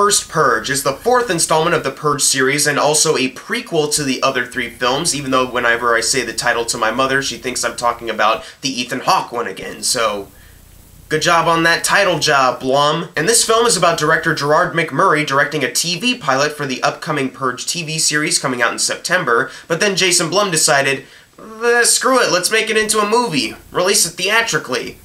first Purge is the fourth installment of the Purge series and also a prequel to the other three films, even though whenever I say the title to my mother, she thinks I'm talking about the Ethan Hawke one again, so good job on that title job, Blum. And this film is about director Gerard McMurray directing a TV pilot for the upcoming Purge TV series coming out in September, but then Jason Blum decided, screw it, let's make it into a movie, release it theatrically.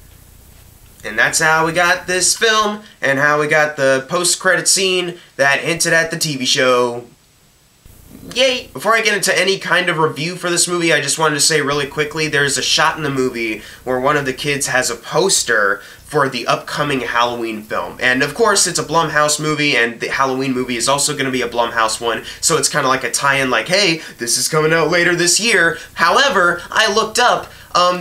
And that's how we got this film, and how we got the post-credit scene that hinted at the TV show. Yay! Before I get into any kind of review for this movie, I just wanted to say really quickly, there's a shot in the movie where one of the kids has a poster for the upcoming Halloween film. And of course, it's a Blumhouse movie, and the Halloween movie is also going to be a Blumhouse one, so it's kind of like a tie-in like, hey, this is coming out later this year. However, I looked up,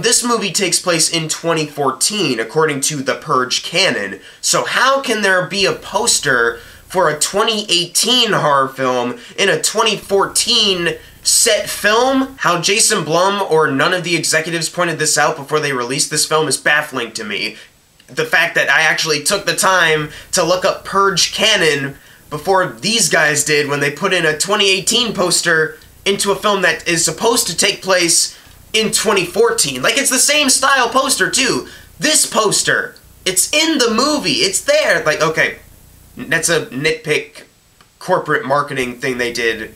this movie takes place in 2014, according to the Purge canon. So how can there be a poster for a 2018 horror film in a 2014 set film? How Jason Blum or none of the executives pointed this out before they released this film is baffling to me. The fact that I actually took the time to look up Purge canon before these guys did when they put in a 2018 poster into a film that is supposed to take place in 2014. Like, it's the same style poster, too. This poster, it's in the movie, it's there. Like, okay, that's a nitpick corporate marketing thing they did.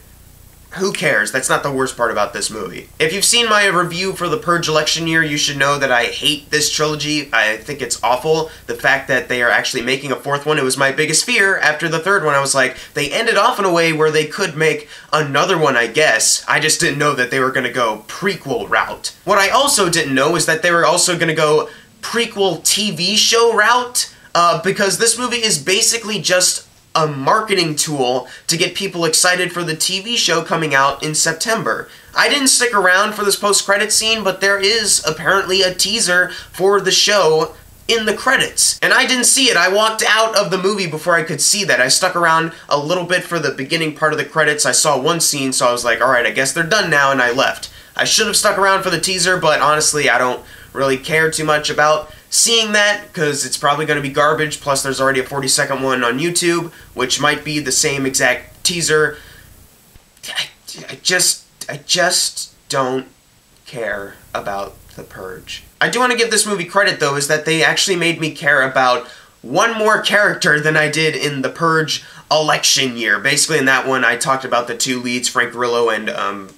Who cares? That's not the worst part about this movie. If you've seen my review for the Purge election year, you should know that I hate this trilogy. I think it's awful. The fact that they are actually making a fourth one, it was my biggest fear. After the third one, I was like, they ended off in a way where they could make another one, I guess. I just didn't know that they were going to go prequel route. What I also didn't know is that they were also going to go prequel TV show route, because this movie is basically just a marketing tool to get people excited for the TV show coming out in September. I didn't stick around for this post-credit scene, but there is apparently a teaser for the show in the credits. And I didn't see it. I walked out of the movie before I could see that. I stuck around a little bit for the beginning part of the credits. I saw one scene, so I was like, alright, I guess they're done now, and I left. I should have stuck around for the teaser, but honestly, I don't really care too much about seeing that, because it's probably going to be garbage, plus there's already a 40-second one on YouTube, which might be the same exact teaser. I just don't care about The Purge. I do want to give this movie credit, though, is that they actually made me care about one more character than I did in The Purge election year. Basically, in that one, I talked about the two leads, Frank Grillo and,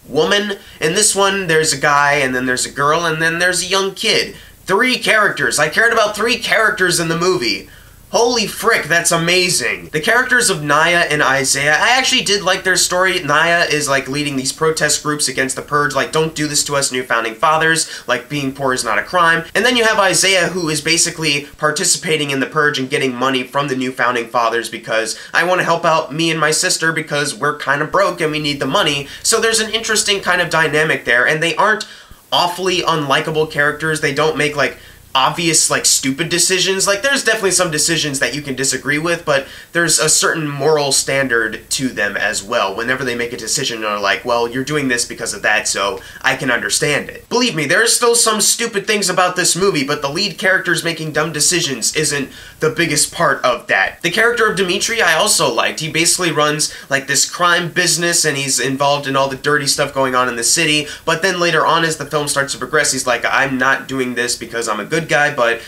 woman. In this one, there's a guy, and then there's a girl, and then there's a young kid. 3 characters. I cared about 3 characters in the movie. Holy frick, that's amazing. The characters of Naya and Isaiah, I actually did like their story. Naya is like leading these protest groups against the Purge, like, don't do this to us new founding fathers, like being poor is not a crime. And then you have Isaiah, who is basically participating in the Purge and getting money from the new founding fathers because I want to help out me and my sister because we're kind of broke and we need the money. So there's an interesting kind of dynamic there, and they aren't awfully unlikable characters. They don't make, like, obvious, like, stupid decisions. Like, there's definitely some decisions that you can disagree with, but there's a certain moral standard to them as well. Whenever they make a decision, they're like, well, you're doing this because of that, so I can understand it. Believe me, there's still some stupid things about this movie, but the lead characters making dumb decisions isn't the biggest part of that. The character of Dimitri I also liked. He basically runs, like, this crime business, and he's involved in all the dirty stuff going on in the city, but then later on, as the film starts to progress, he's like, I'm not doing this because I'm a good guy, but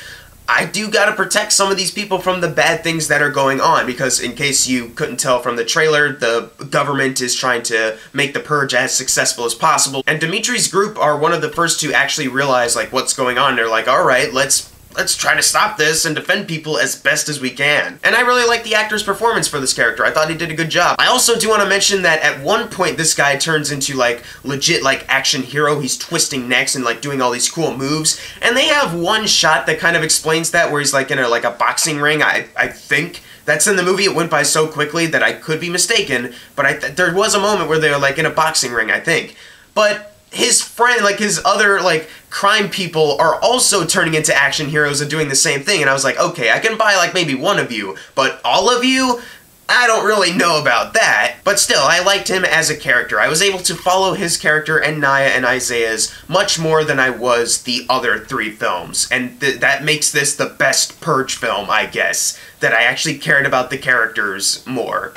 I do gotta protect some of these people from the bad things that are going on, because in case you couldn't tell from the trailer, the government is trying to make the Purge as successful as possible, and Dimitri's group are one of the first to actually realize, like, what's going on. They're like, alright, let's try to stop this and defend people as best as we can. And I really like the actor's performance for this character. I thought he did a good job. I also do want to mention that at one point this guy turns into, like, legit, like, action hero. He's twisting necks and, like, doing all these cool moves. And they have one shot that kind of explains that, where he's, like, in a boxing ring, I think. That's in the movie. It went by so quickly that I could be mistaken, but there was a moment where they were, like, in a boxing ring, I think. But his friend, like, his other, like, crime people are also turning into action heroes and doing the same thing, and I was like, okay, I can buy, like, maybe one of you, but all of you? I don't really know about that, but still, I liked him as a character. I was able to follow his character and Naya and Isaiah's much more than I was the other 3 films, and that makes this the best Purge film, I guess, that I actually cared about the characters more.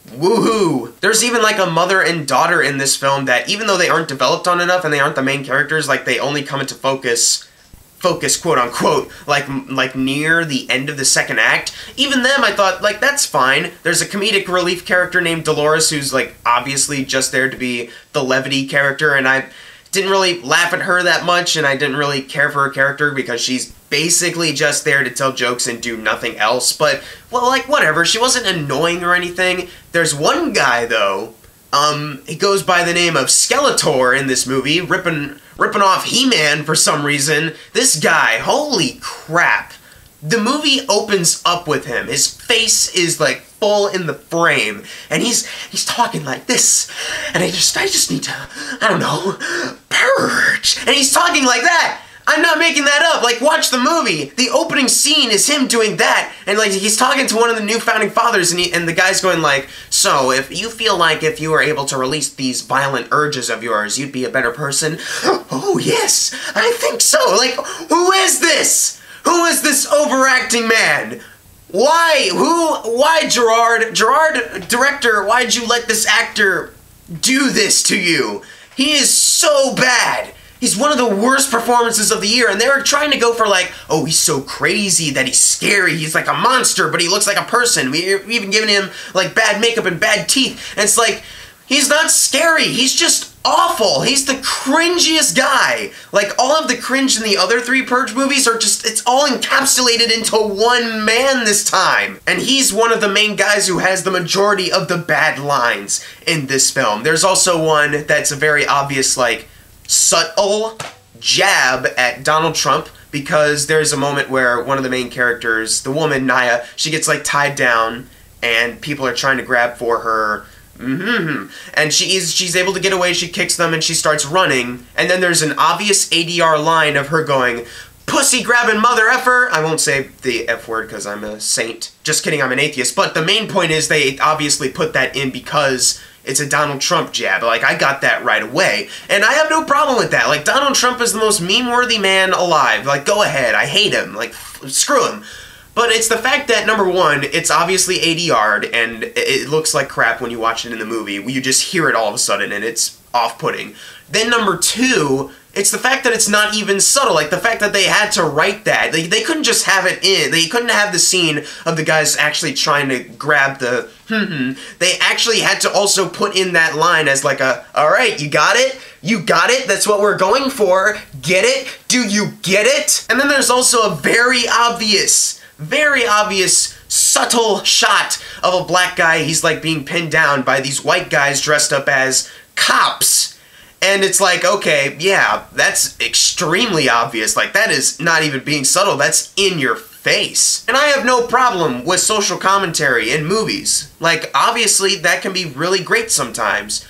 Woohoo! There's even like a mother and daughter in this film that, even though they aren't developed on enough and they aren't the main characters, like they only come into focus quote unquote, like near the end of the second act. Even them, I thought, like, that's fine. There's a comedic relief character named Dolores who's like obviously just there to be the levity character, and I didn't really laugh at her that much, and I didn't really care for her character because she's basically just there to tell jokes and do nothing else. But, well, like, whatever. She wasn't annoying or anything. There's one guy, though, he goes by the name of Skeletor in this movie, ripping off He-Man for some reason. This guy, holy crap. The movie opens up with him. His face is like full in the frame, and he's talking like this, and I just need to, I don't know, purge. And he's talking like that. I'm not making that up. Like, watch the movie. The opening scene is him doing that, and like he's talking to one of the new founding fathers, and the guy's going like, so if you feel like if you were able to release these violent urges of yours, you'd be a better person. Oh yes, I think so. Like, who is this? Who is this overacting man? Why, Gerard? Gerard, director, why'd you let this actor do this to you? He is so bad. He's one of the worst performances of the year, and they were trying to go for like, oh, he's so crazy that he's scary. He's like a monster, but he looks like a person. We've even given him like bad makeup and bad teeth, and it's like, he's not scary. He's just awful. He's the cringiest guy. Like, all of the cringe in the other 3 Purge movies are just, it's all encapsulated into one man this time. And he's one of the main guys who has the majority of the bad lines in this film. There's also one that's a very obvious, like, subtle jab at Donald Trump, because there's a moment where one of the main characters, the woman, Naya, she gets, like, tied down, and people are trying to grab for her. And she's able to get away, she kicks them, and she starts running, and then there's an obvious ADR line of her going, pussy grabbing mother effer. I won't say the F word because I'm a saint. Just kidding, I'm an atheist. But the main point is they obviously put that in because it's a Donald Trump jab. Like, I got that right away. And I have no problem with that. Like, Donald Trump is the most meme-worthy man alive. Like, go ahead. I hate him. Like, screw him. But it's the fact that, number one, it's obviously ADR'd, and it looks like crap when you watch it in the movie. You just hear it all of a sudden, and it's off-putting. Then number two, it's the fact that it's not even subtle. Like, the fact that they had to write that. They couldn't just have it in. They couldn't have the scene of the guys actually trying to grab the They actually had to also put in that line as like a, alright, you got it? You got it? That's what we're going for. Get it? Do you get it? And then there's also a very obvious, subtle shot of a black guy. He's like being pinned down by these white guys dressed up as cops. And it's like, okay, yeah, that's extremely obvious. Like, that is not even being subtle. That's in your face. And I have no problem with social commentary in movies. Like, obviously, that can be really great sometimes.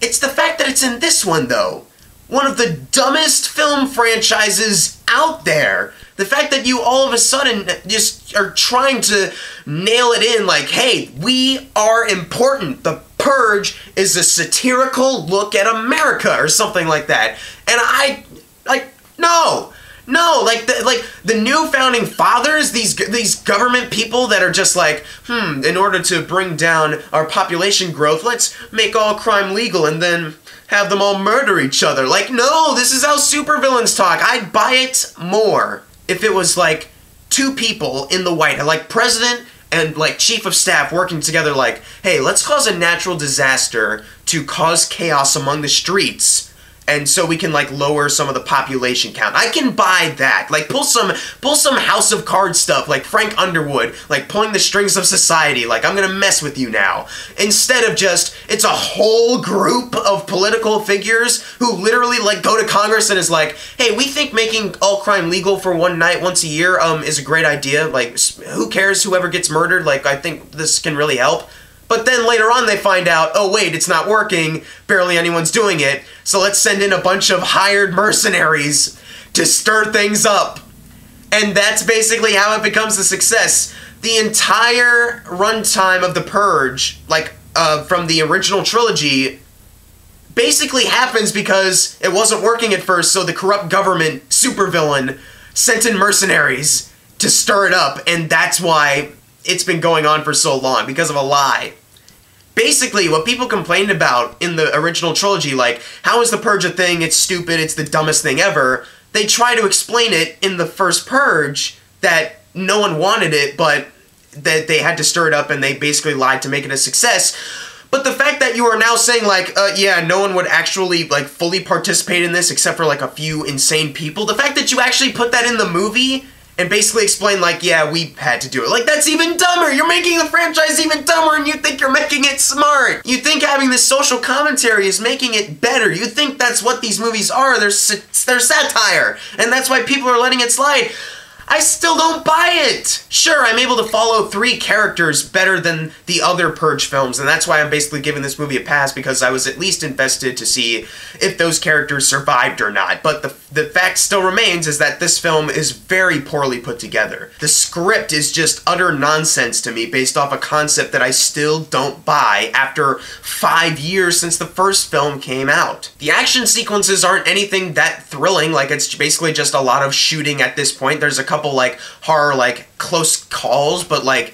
It's the fact that it's in this one, though. One of the dumbest film franchises out there. The fact that you all of a sudden just are trying to nail it in like, hey, we are important. The Purge is a satirical look at America or something like that. And no, like the new founding fathers, these government people that are just like, in order to bring down our population growth, let's make all crime legal and then have them all murder each other. Like, no, this is how supervillains talk. I'd buy it more if it was like two people in the White House, like president and like chief of staff working together like, hey, let's cause a natural disaster to cause chaos among the streets, and so we can like lower some of the population count. I can buy that. Like, pull some House of Cards stuff, like Frank Underwood, like pulling the strings of society, like, I'm gonna mess with you now. Instead of just, it's a whole group of political figures who literally like go to Congress and is like, hey, we think making all crime legal for one night once a year is a great idea. Like, who cares whoever gets murdered? Like, I think this can really help. But then later on they find out, oh wait, it's not working, barely anyone's doing it, so let's send in a bunch of hired mercenaries to stir things up. And that's basically how it becomes a success. the entire runtime of The Purge, like, from the original trilogy, basically happens because it wasn't working at first, so the corrupt government supervillain sent in mercenaries to stir it up, and that's why it's been going on for so long, because of a lie. Basically, what people complained about in the original trilogy, like, how is the Purge a thing, it's stupid, it's the dumbest thing ever, they try to explain it in the first Purge, that no one wanted it, but that they had to stir it up and they basically lied to make it a success. But the fact that you are now saying, like, yeah, no one would actually, like, fully participate in this except for, like, a few insane people, the fact that you actually put that in the movie and basically explain, like, yeah, we had to do it, like, that's even dumber! You're making the franchise even dumber and you think you're making it smart! You think having this social commentary is making it better. You think that's what these movies are. They're satire. And that's why people are letting it slide. I still don't buy it! Sure, I'm able to follow 3 characters better than the other Purge films, and that's why I'm basically giving this movie a pass, because I was at least invested to see if those characters survived or not. But the fact still remains is that this film is very poorly put together. The script is just utter nonsense to me, based off a concept that I still don't buy after 5 years since the first film came out. The action sequences aren't anything that thrilling, like, it's basically just a lot of shooting at this point. There's a couple, like, horror, like, close calls, but, like,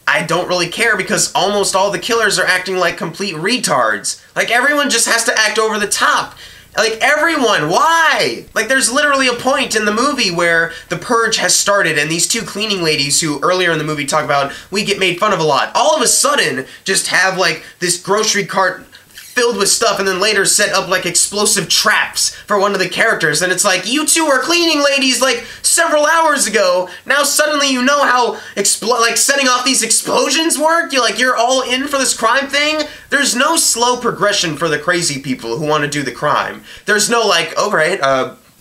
I don't really care because almost all the killers are acting like complete retards. Like, everyone just has to act over the top. Like, everyone, why? Like, there's literally a point in the movie where the Purge has started and these 2 cleaning ladies who earlier in the movie talk about we get made fun of a lot, all of a sudden just have, like, this grocery cart filled with stuff and then later set up, like, explosive traps for one of the characters, and it's like, you 2 were cleaning ladies, like, several hours ago, now suddenly you know how, like, setting off these explosions work? You're all in for this crime thing? There's no slow progression for the crazy people who want to do the crime. There's no, like, alright,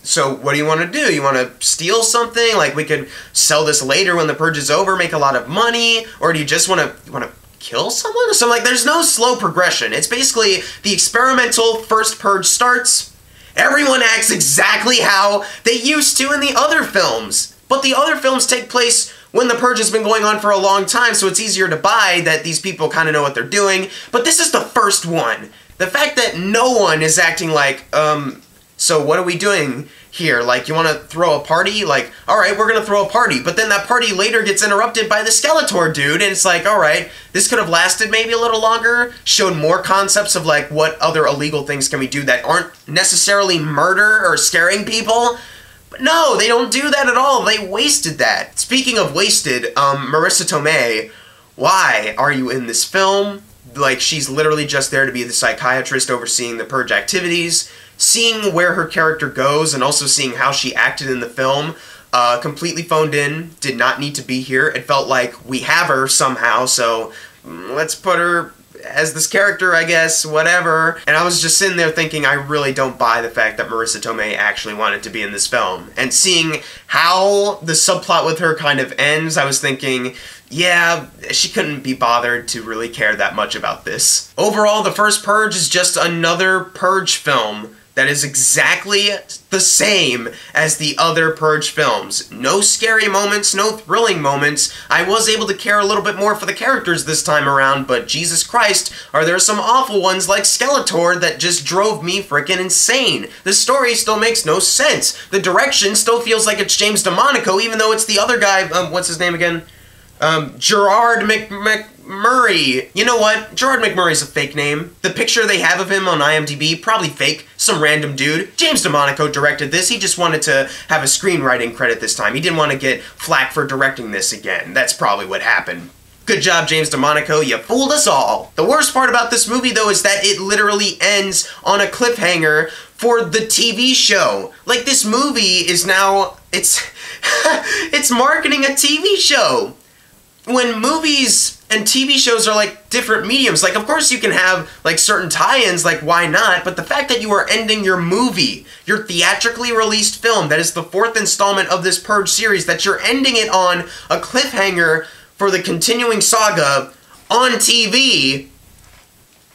so what do you want to do? You want to steal something? Like, we could sell this later when the Purge is over, make a lot of money? Or do you just want to kill someone? So, like, there's no slow progression. It's basically the experimental first Purge starts, everyone acts exactly how they used to in the other films. But the other films take place when the Purge has been going on for a long time, so it's easier to buy that these people kind of know what they're doing. But this is the first one. The fact that no one is acting like, so what are we doing here? Like, you want to throw a party? Like, alright, we're gonna throw a party. But then that party later gets interrupted by the Skeletor dude, and it's like, alright, this could have lasted maybe a little longer, showed more concepts of, like, what other illegal things can we do that aren't necessarily murder or scaring people. But no, they don't do that at all. They wasted that. Speaking of wasted, Marissa Tomei, why are you in this film? Like, she's literally just there to be the psychiatrist overseeing the Purge activities. Seeing where her character goes and also seeing how she acted in the film, completely phoned in, did not need to be here. It felt like we have her somehow, so let's put her as this character, I guess, whatever. And I was just sitting there thinking, I really don't buy the fact that Marissa Tomei actually wanted to be in this film. And seeing how the subplot with her kind of ends, I was thinking, yeah, she couldn't be bothered to really care that much about this. Overall, the first Purge is just another Purge film that is exactly the same as the other Purge films. No scary moments, no thrilling moments. I was able to care a little bit more for the characters this time around, but Jesus Christ, are there some awful ones like Skeletor that just drove me frickin' insane. The story still makes no sense. The direction still feels like it's James DeMonaco, even though it's the other guy, what's his name again? Gerard McMurray. You know what? Gerard McMurray's a fake name. The picture they have of him on IMDb, probably fake. Some random dude. James DeMonaco directed this. He just wanted to have a screenwriting credit this time. He didn't want to get flack for directing this again. That's probably what happened. Good job, James DeMonaco. You fooled us all. The worst part about this movie, though, is that it literally ends on a cliffhanger for the TV show. Like, this movie is now... It's marketing a TV show. When movies and TV shows are like different mediums, like, of course you can have like certain tie-ins, like, why not? But the fact that you are ending your movie, your theatrically released film, that is the 4th installment of this Purge series, that you're ending it on a cliffhanger for the continuing saga on TV,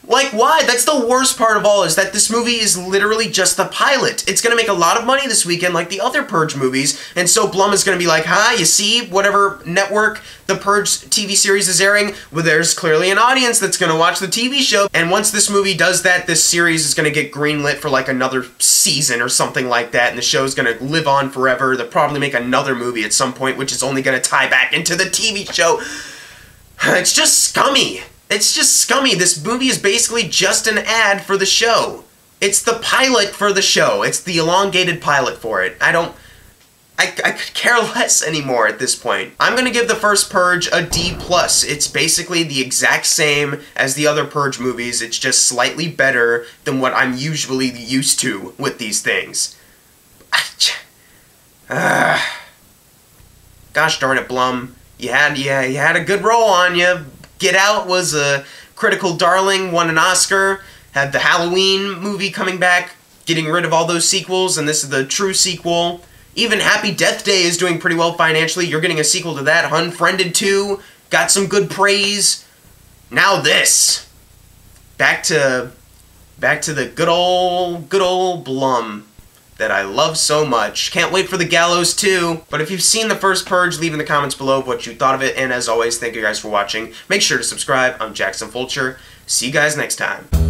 Like, why? That's the worst part of all, is that this movie is literally just the pilot. It's gonna make a lot of money this weekend like the other Purge movies, and so Blum is gonna be like, you see, whatever network the Purge TV series is airing, well, there's clearly an audience that's gonna watch the TV show, and once this movie does that, this series is gonna get greenlit for like another season or something like that, and the show's gonna live on forever. They'll probably make another movie at some point, which is only gonna tie back into the TV show. It's just scummy. It's just scummy. This movie is basically just an ad for the show. It's the pilot for the show. It's the elongated pilot for it. I could care less anymore at this point. I'm gonna give the first Purge a D+. It's basically the exact same as the other Purge movies. It's just slightly better than what I'm usually used to with these things. Gosh darn it, Blum. You had a good role on you. Get Out was a critical darling, won an Oscar, had the Halloween movie coming back, getting rid of all those sequels, and this is the true sequel. Even Happy Death Day is doing pretty well financially. You're getting a sequel to that. Unfriended 2 got some good praise. Now this. Back to the good old Blum that I love so much. Can't wait for the Gallows 2. But if you've seen the first Purge, leave in the comments below what you thought of it. And as always, thank you guys for watching. Make sure to subscribe. I'm Jackson Fulcher. See you guys next time.